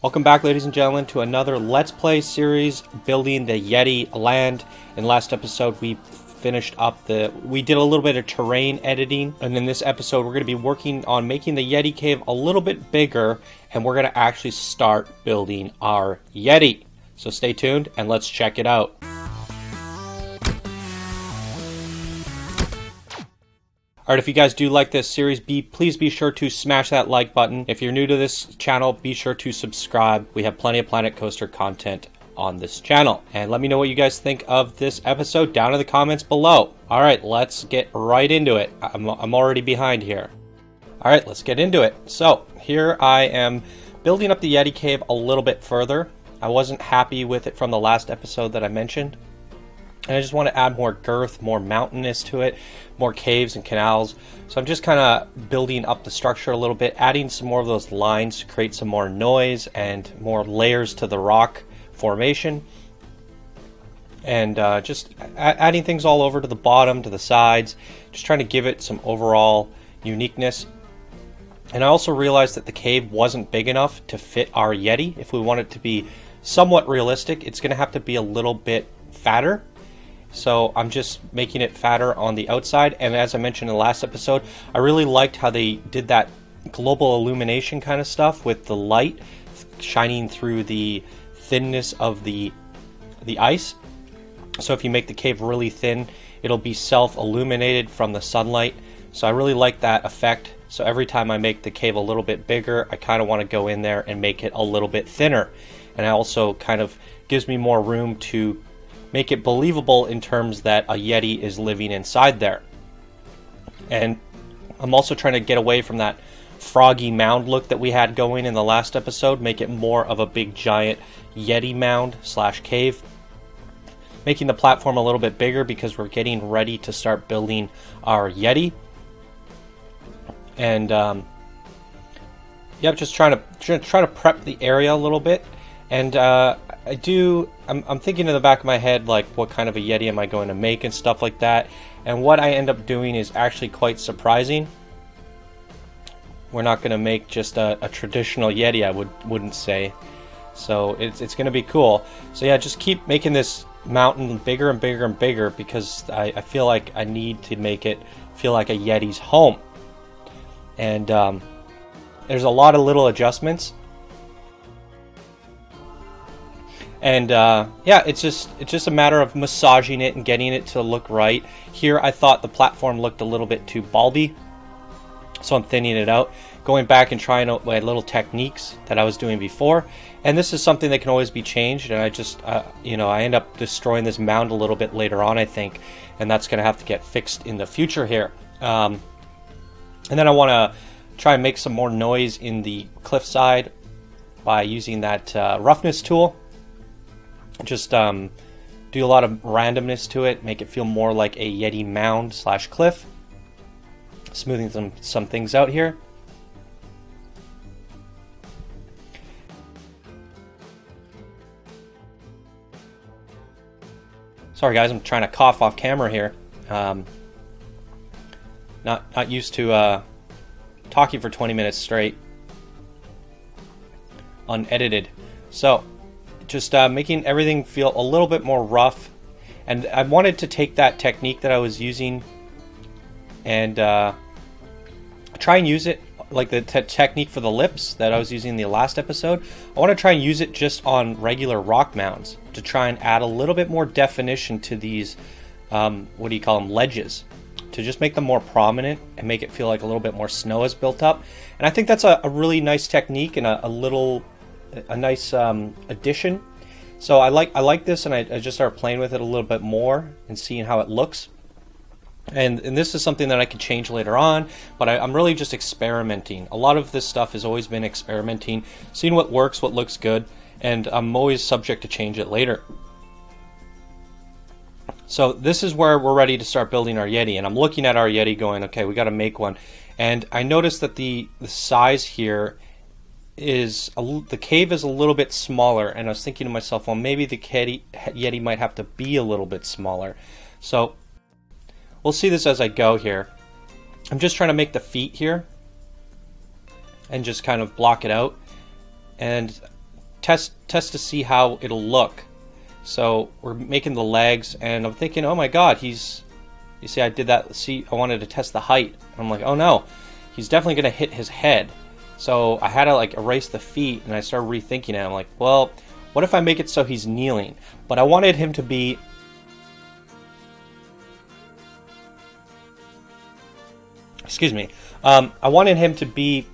Welcome back, ladies and gentlemen, to another Let's Play series building the Yeti Land. In the last episode, we finished up we did a little bit of terrain editing, and in this episode, we're going to be working on making the Yeti cave a little bit bigger, and we're going to actually start building our Yeti. So stay tuned and let's check it out. Alright, if you guys do like this series, please be sure to smash that like button. If you're new to this channel, be sure to subscribe. We have plenty of Planet Coaster content on this channel. And let me know what you guys think of this episode down in the comments below. Alright, let's get right into it. I'm already behind here. Alright, let's get into it. So, here I am building up the Yeti cave a little bit further. I wasn't happy with it from the last episode that I mentioned. And I just want to add more girth, more mountainous to it, more caves and canals. So I'm just kind of building up the structure a little bit, adding some more of those lines to create some more noise and more layers to the rock formation. And just adding things all over to the bottom, to the sides, just trying to give it some overall uniqueness. And I also realized that the cave wasn't big enough to fit our Yeti. If we want it to be somewhat realistic, it's going to have to be a little bit fatter. So I'm just making it fatter on the outside, and as I mentioned in the last episode, I really liked how they did that global illumination kind of stuff with the light shining through the thinness of the ice. So if you make the cave really thin, it'll be self-illuminated from the sunlight. So I really like that effect. So every time I make the cave a little bit bigger, I kind of want to go in there and make it a little bit thinner. And it also kind of gives me more room to make it believable in terms that a Yeti is living inside there. And I'm also trying to get away from that froggy mound look that we had going in the last episode, make it more of a big giant Yeti mound slash cave. Making the platform a little bit bigger because we're getting ready to start building our Yeti. And yeah, just trying to prep the area a little bit. And I'm thinking in the back of my head, like, what kind of a Yeti am I going to make and stuff like that. And what I end up doing is actually quite surprising. We're not going to make just a traditional Yeti, I wouldn't say. So it's going to be cool. So yeah, just keep making this mountain bigger and bigger and bigger because I feel like I need to make it feel like a Yeti's home. And there's a lot of little adjustments. And yeah, it's just a matter of massaging it and getting it to look right. Here I thought the platform looked a little bit too bulby, so I'm thinning it out, going back and trying out my little techniques that I was doing before. And this is something that can always be changed, and I just I end up destroying this mound a little bit later on, I think, and that's going to have to get fixed in the future here. And then I want to try and make some more noise in the cliffside by using that roughness tool. Just do a lot of randomness to it, make it feel more like a Yeti mound slash cliff. Smoothing some things out here. Sorry guys, I'm trying to cough off camera here. Not used to talking for 20 minutes straight unedited. So just making everything feel a little bit more rough, and I wanted to take that technique that I was using and try and use it like the technique for the lips that I was using in the last episode. I want to try and use it just on regular rock mounds to try and add a little bit more definition to these what do you call them, ledges, to just make them more prominent and make it feel like a little bit more snow is built up. And I think that's a really nice technique and a nice addition. So I like this, and I just started playing with it a little bit more and seeing how it looks. And this is something that I could change later on, but I'm really just experimenting. A lot of this stuff has always been experimenting, seeing what works, what looks good, and I'm always subject to change it later. So this is where we're ready to start building our Yeti, and I'm looking at our Yeti going, okay, we got to make one. And I noticed that the size here is the cave is a little bit smaller, and I was thinking to myself, well, maybe the Yeti might have to be a little bit smaller. So we'll see this as I go here. I'm just trying to make the feet here and just kind of block it out. And test to see how it'll look. So we're making the legs, and I'm thinking, oh my god, you see I did that, see, I wanted to test the height. I'm like, oh no, he's definitely gonna hit his head. So I had to like erase the feet, and I started rethinking it. I'm like, well, what if I make it so he's kneeling? But I wanted him to be, excuse me, I wanted him to be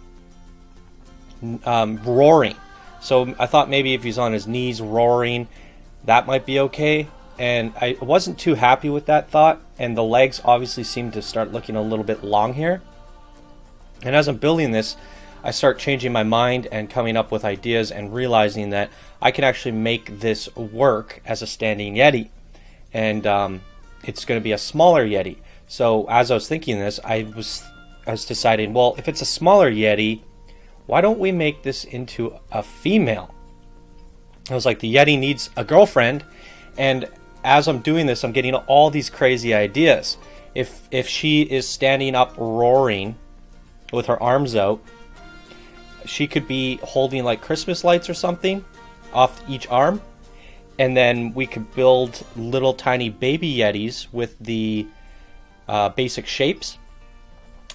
roaring. So I thought maybe if he's on his knees roaring, that might be okay. And I wasn't too happy with that thought, and the legs obviously seem to start looking a little bit long here. And as I'm building this, I start changing my mind and coming up with ideas and realizing that I can actually make this work as a standing Yeti. And it's going to be a smaller Yeti. So as I was thinking this, I was deciding, well, if it's a smaller Yeti, why don't we make this into a female? I was like, the Yeti needs a girlfriend. And as I'm doing this, I'm getting all these crazy ideas. If she is standing up roaring with her arms out, she could be holding like Christmas lights or something off each arm, and then we could build little tiny baby Yetis with the basic shapes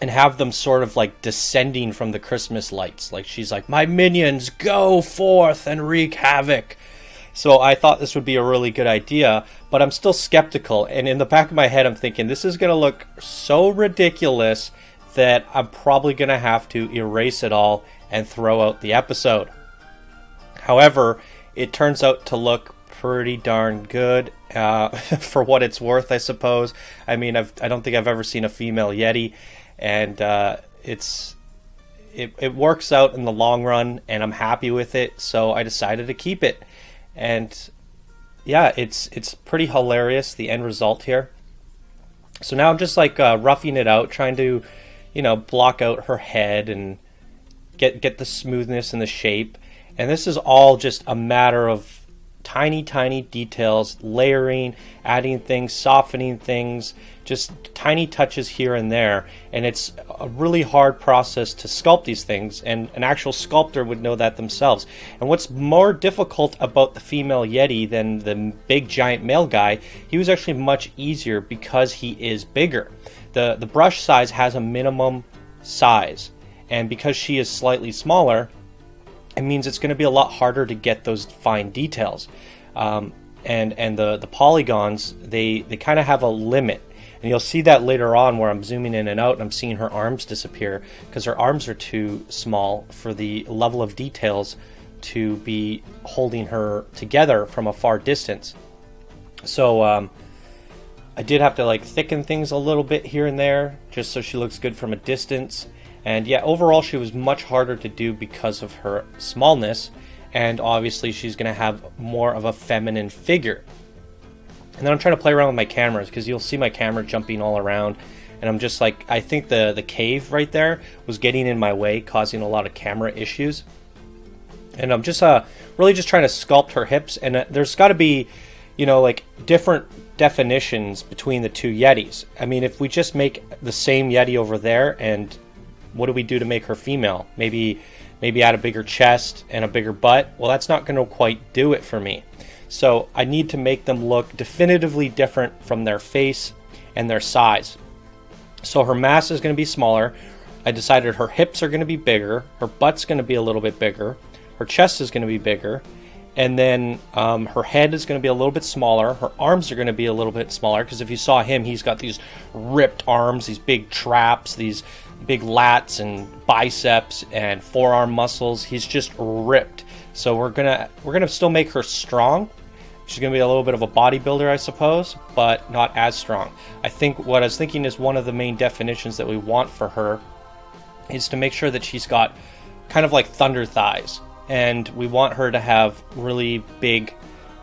and have them sort of like descending from the Christmas lights. Like she's like, my minions, go forth and wreak havoc. So I thought this would be a really good idea, but I'm still skeptical. And in the back of my head, I'm thinking this is going to look so ridiculous that I'm probably going to have to erase it all and throw out the episode. However, it turns out to look pretty darn good for what it's worth, I suppose. I mean, I don't think I've ever seen a female Yeti, and it works out in the long run, and I'm happy with it, so I decided to keep it. And yeah, it's pretty hilarious, the end result here. So now I'm just like roughing it out, trying to, block out her head and get the smoothness and the shape. And this is all just a matter of tiny details, layering, adding things, softening things, just tiny touches here and there. And it's a really hard process to sculpt these things, and an actual sculptor would know that themselves. And what's more difficult about the female Yeti than the big giant male guy, he was actually much easier because he is bigger. The brush size has a minimum size, and because she is slightly smaller, it means it's going to be a lot harder to get those fine details. And the polygons, they kind of have a limit. And you'll see that later on where I'm zooming in and out and I'm seeing her arms disappear because her arms are too small for the level of details to be holding her together from a far distance. So I did have to like thicken things a little bit here and there just so she looks good from a distance. And yeah, overall she was much harder to do because of her smallness, and obviously she's going to have more of a feminine figure. And then I'm trying to play around with my cameras because you'll see my camera jumping all around, and I'm just like, I think the cave right there was getting in my way, causing a lot of camera issues. And I'm just really just trying to sculpt her hips, and there's got to be, like different definitions between the two Yetis. I mean, if we just make the same Yeti over there, and what do we do to make her female? Maybe add a bigger chest and a bigger butt. Well, that's not going to quite do it for me. So I need to make them look definitively different from their face and their size. So her mass is going to be smaller. I decided her hips are going to be bigger. Her butt's going to be a little bit bigger. Her chest is going to be bigger. And then her head is going to be a little bit smaller. Her arms are going to be a little bit smaller because if you saw him, he's got these ripped arms, these big traps, these big lats and biceps and forearm muscles. He's just ripped. So we're gonna still make her strong. She's gonna be a little bit of a bodybuilder, I suppose, but not as strong. I think what I was thinking is one of the main definitions that we want for her is to make sure that she's got kind of like thunder thighs, and we want her to have really big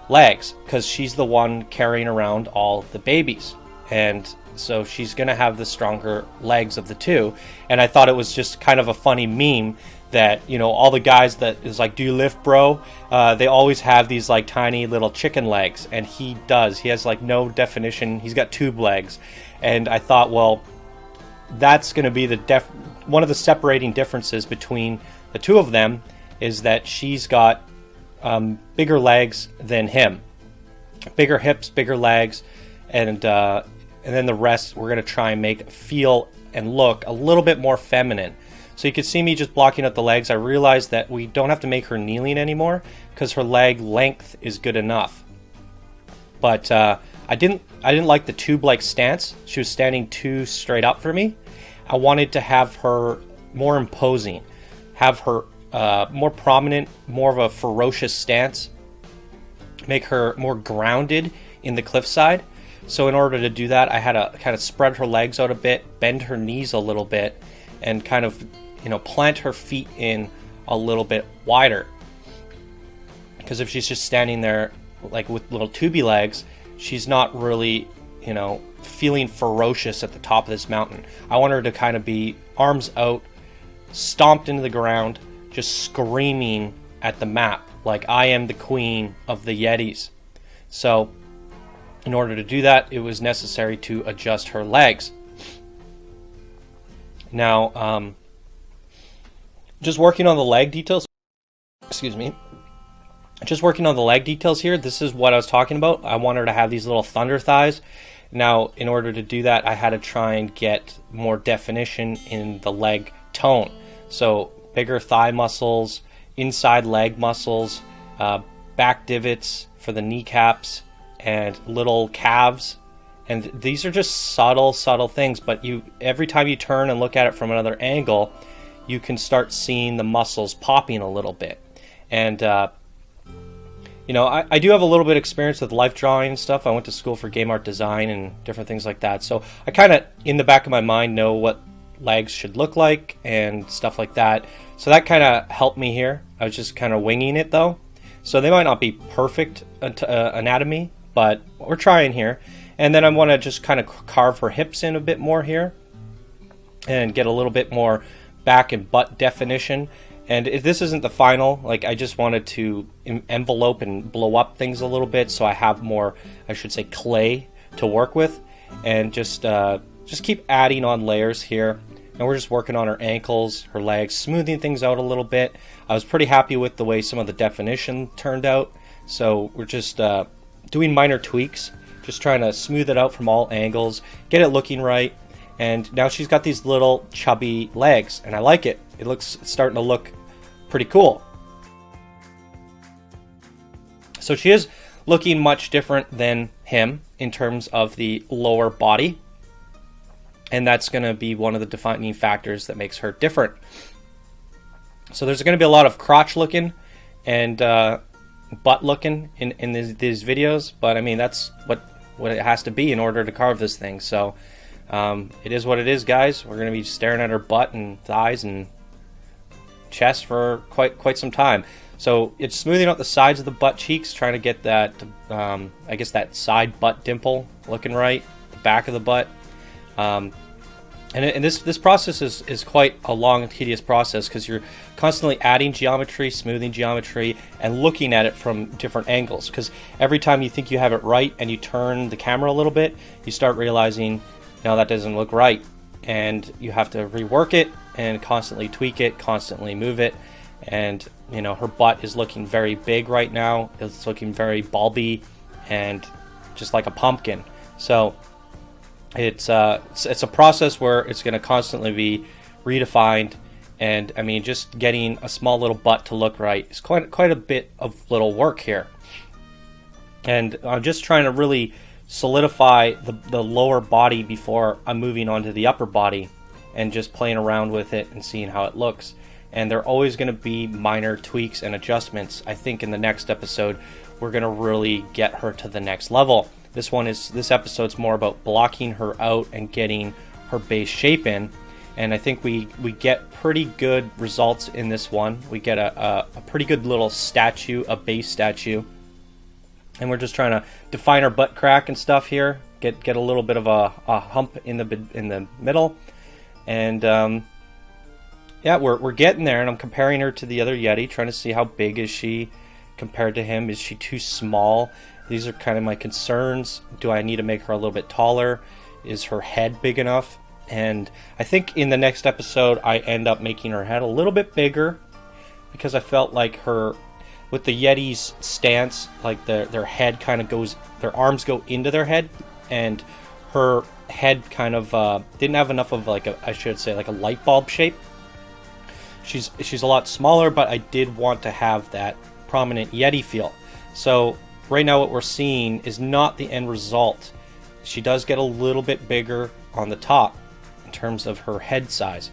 legs because she's the one carrying around all the babies, and so she's going to have the stronger legs of the two. And I thought it was just kind of a funny meme that, all the guys that is like, do you lift, bro? They always have these like tiny little chicken legs, and he does. He has like no definition. He's got tube legs. And I thought, well, that's going to be one of the separating differences between the two of them is that she's got bigger legs than him. Bigger hips, bigger legs, and then the rest we're going to try and make feel and look a little bit more feminine. So you can see me just blocking out the legs. I realized that we don't have to make her kneeling anymore because her leg length is good enough. But I didn't like the tube-like stance. She was standing too straight up for me. I wanted to have her more imposing, have her more prominent, more of a ferocious stance, make her more grounded in the cliffside. So in order to do that, I had to kind of spread her legs out a bit, bend her knees a little bit, and kind of, plant her feet in a little bit wider. Because if she's just standing there like with little tubey legs, she's not really, feeling ferocious at the top of this mountain. I want her to kind of be arms out, stomped into the ground, just screaming at the map like I am the queen of the Yetis. So in order to do that, it was necessary to adjust her legs. Now, just working on the leg details. Excuse me. Just working on the leg details here. This is what I was talking about. I want her to have these little thunder thighs. Now, in order to do that, I had to try and get more definition in the leg tone. So, bigger thigh muscles, inside leg muscles, back divots for the kneecaps, and little calves. And these are just subtle things, but every time you turn and look at it from another angle, you can start seeing the muscles popping a little bit. And I do have a little bit of experience with life drawing and stuff. I went to school for game art design and different things like that. So I kind of, in the back of my mind, know what legs should look like and stuff like that. So that kind of helped me here. I was just kind of winging it, though. So they might not be perfect anatomy, but we're trying here. And then I want to just kind of carve her hips in a bit more here and get a little bit more back and butt definition. And if this isn't the final, I just wanted to envelope and blow up things a little bit so I have more, I should say, clay to work with, and just keep adding on layers here. And we're just working on her ankles, her legs, smoothing things out a little bit. I was pretty happy with the way some of the definition turned out, so we're just doing minor tweaks, just trying to smooth it out from all angles, get it looking right. And now she's got these little chubby legs, and I like it. It's starting to look pretty cool. So she is looking much different than him in terms of the lower body. And that's going to be one of the defining factors that makes her different. So there's going to be a lot of crotch looking and butt looking in these videos. But I mean, that's what it has to be in order to carve this thing. So it is what it is, guys. We're going to be staring at her butt and thighs and chest for quite some time. So it's smoothing out the sides of the butt cheeks, trying to get that, I guess, that side butt dimple looking right, the back of the butt. And this process is quite a long and tedious process because you're constantly adding geometry, smoothing geometry, and looking at it from different angles. Because every time you think you have it right and you turn the camera a little bit, you start realizing, no, that doesn't look right. And you have to rework it and constantly tweak it, constantly move it. And, her butt is looking very big right now. It's looking very bulby and just like a pumpkin. So it's a process where it's going to constantly be redefined, and I mean, just getting a small little butt to look right is quite a bit of little work here. And I'm just trying to really solidify the lower body before I'm moving on to the upper body, and just playing around with it and seeing how it looks. And there are always going to be minor tweaks and adjustments. I think in the next episode we're going to really get her to the next level. This episode's more about blocking her out and getting her base shape in, and I think we get pretty good results in this one. We get a pretty good little statue, a base statue, and we're just trying to define her butt crack and stuff here. Get a little bit of a hump in the middle, and yeah, we're getting there. And I'm comparing her to the other Yeti, trying to see how big is she compared to him. Is she too small? These are kind of my concerns. Do I need to make her a little bit taller? Is her head big enough? And I think in the next episode I end up making her head a little bit bigger, because I felt like with the Yeti's stance, like their head kind of goes, their arms go into their head, and her head kind of didn't have enough of like I should say like a light bulb shape. She's a lot smaller, but I did want to have that prominent Yeti feel. So right now what we're seeing is not the end result. She does get a little bit bigger on the top in terms of her head size.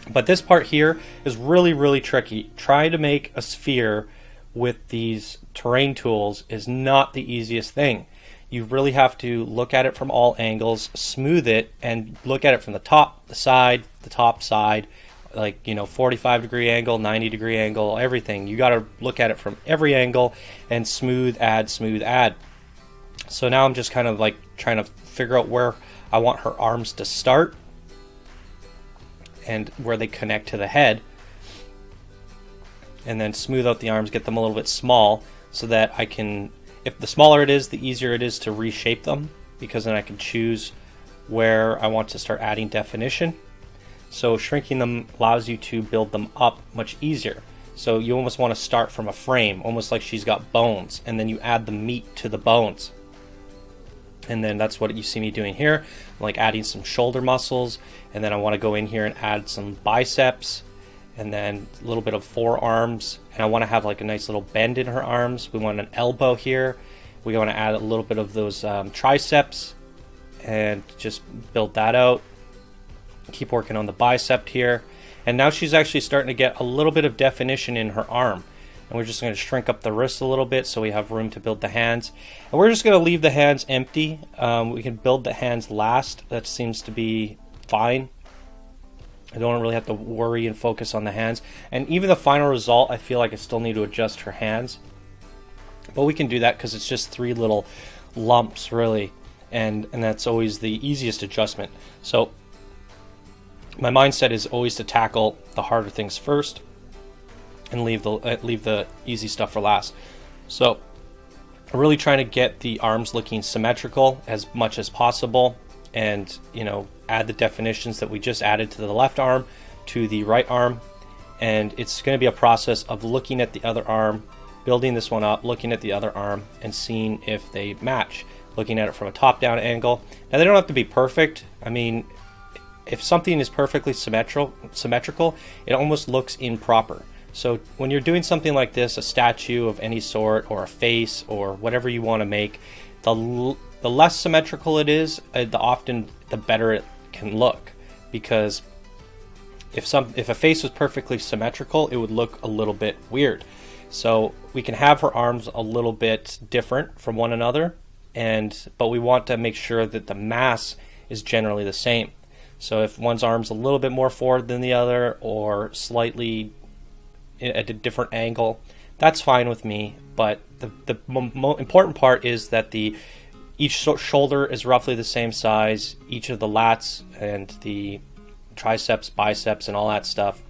But this part here is really, really tricky. Trying to make a sphere with these terrain tools is not the easiest thing. You really have to look at it from all angles, smooth it, and look at it from the top, the side, the top side, like, 45-degree angle, 90-degree angle, everything. You got to look at it from every angle and smooth, add, smooth, add. So now I'm just kind of like trying to figure out where I want her arms to start and where they connect to the head, and then smooth out the arms, get them a little bit small so that I can, if the smaller it is, the easier it is to reshape them, because then I can choose where I want to start adding definition. So shrinking them allows you to build them up much easier. So you almost want to start from a frame, almost like she's got bones, and then you add the meat to the bones. And then that's what you see me doing here. I'm like adding some shoulder muscles, and then I want to go in here and add some biceps, and then a little bit of forearms, and I want to have like a nice little bend in her arms. We want an elbow here. We want to add a little bit of those triceps and just build that out. Keep working on the bicep here. And now she's actually starting to get a little bit of definition in her arm. And we're just going to shrink up the wrist a little bit so we have room to build the hands. And we're just going to leave the hands empty. We can build the hands last. That seems to be fine. I don't really have to worry and focus on the hands. And even the final result, I feel like I still need to adjust her hands. But we can do that because it's just 3 little lumps, really. And that's always the easiest adjustment. So my mindset is always to tackle the harder things first and leave the easy stuff for last. So I'm really trying to get the arms looking symmetrical as much as possible, and add the definitions that we just added to the left arm to the right arm. And it's going to be a process of looking at the other arm, building this one up, looking at the other arm, and seeing if they match, looking at it from a top-down angle. Now, they don't have to be perfect. I mean, if something is perfectly symmetrical, it almost looks improper. So when you're doing something like this, a statue of any sort, or a face, or whatever you want to make, the less symmetrical it is, the better it can look. Because if a face was perfectly symmetrical, it would look a little bit weird. So we can have her arms a little bit different from one another, but we want to make sure that the mass is generally the same. So if one's arm's a little bit more forward than the other, or slightly at a different angle, that's fine with me. But the important part is that each shoulder is roughly the same size. Each of the lats and the triceps, biceps, and all that stuff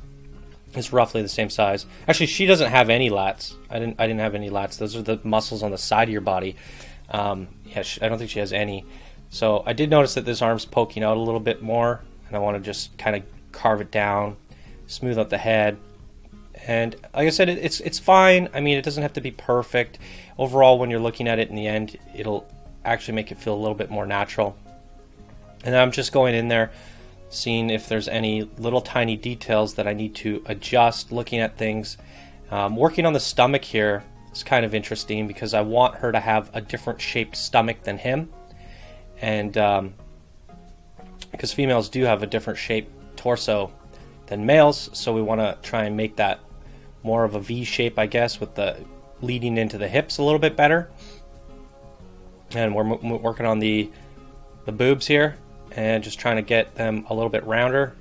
is roughly the same size. Actually, she doesn't have any lats. I didn't have any lats. Those are the muscles on the side of your body. I don't think she has any. So I did notice that this arm's poking out a little bit more, and I want to just kind of carve it down, smooth out the head. And like I said, it's fine. I mean, it doesn't have to be perfect. Overall, when you're looking at it in the end, it'll actually make it feel a little bit more natural. And then I'm just going in there, seeing if there's any little tiny details that I need to adjust, looking at things. Working on the stomach here is kind of interesting because I want her to have a different shaped stomach than him. And because females do have a different shaped torso than males, so we want to try and make that more of a V shape, I guess, with the leading into the hips a little bit better. And we're working on the boobs here, and just trying to get them a little bit rounder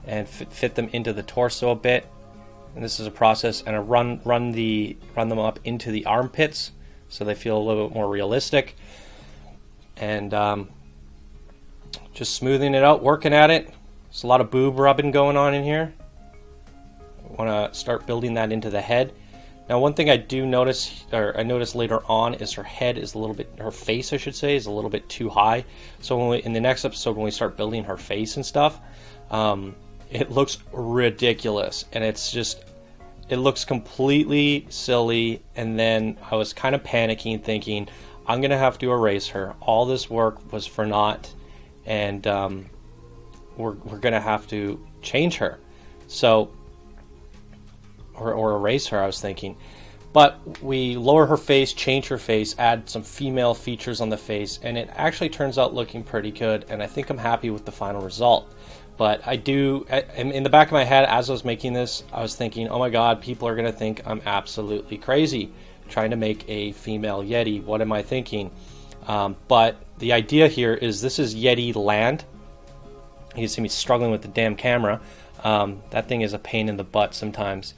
and fit them into the torso a bit. And this is a process, and I run them up into the armpits so they feel a little bit more realistic. And just smoothing it out, working at it. There's a lot of boob rubbing going on in here. I want to start building that into the head. Now, one thing I do notice, or I noticed later on, is her head is a little bit, her face I should say, is a little bit too high. So in the next episode, when we start building her face and stuff, it looks ridiculous, and it's it looks completely silly, and then I was kind of panicking, thinking, I'm going to have to erase her. All this work was for naught, and we're going to have to change her. So, or erase her, I was thinking. But we lower her face, change her face, add some female features on the face, and it actually turns out looking pretty good, and I think I'm happy with the final result. But I do, in the back of my head, as I was making this, I was thinking, oh my god, people are going to think I'm absolutely crazy trying to make a female Yeti. What am I thinking? But the idea here is this is Yeti Land. You can see me struggling with the damn camera. That thing is a pain in the butt sometimes.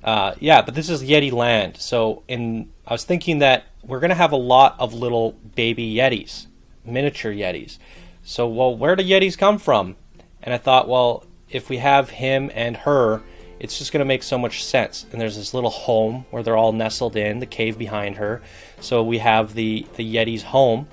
Yeah, but this is Yeti Land. So I was thinking that we're going to have a lot of little baby Yetis, miniature Yetis. So, well, where do Yetis come from? And I thought, well, if we have him and her, it's just going to make so much sense. And there's this little home where they're all nestled in, the cave behind her. So we have the Yeti's home.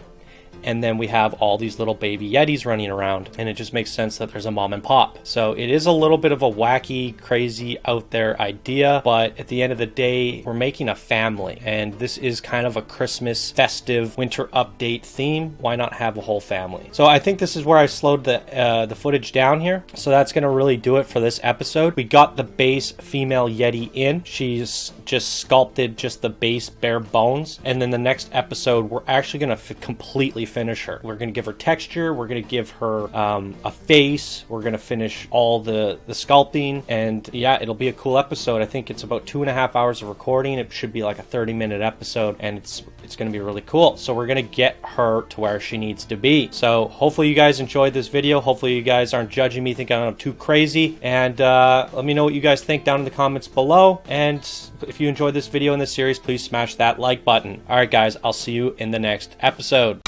And then we have all these little baby Yetis running around, and it just makes sense that there's a mom and pop. So it is a little bit of a wacky, crazy, out there idea, but at the end of the day, we're making a family, and this is kind of a Christmas festive winter update theme. Why not have a whole family? So I think this is where I slowed the footage down here. So that's going to really do it for this episode. We got the base female Yeti in. She's just sculpted just the base bare bones, and then the next episode, we're actually going to completely finish her. We're going to give her texture, we're going to give her a face, we're going to finish all the sculpting, and yeah, it'll be a cool episode. I think it's about 2.5 hours of recording. It should be like a 30-minute episode, and it's going to be really cool. So we're going to get her to where she needs to be. So hopefully you guys enjoyed this video. Hopefully you guys aren't judging me, thinking I'm too crazy, and let me know what you guys think down in the comments below. And if you enjoyed this video in this series, please smash that like button. Alright guys, I'll see you in the next episode.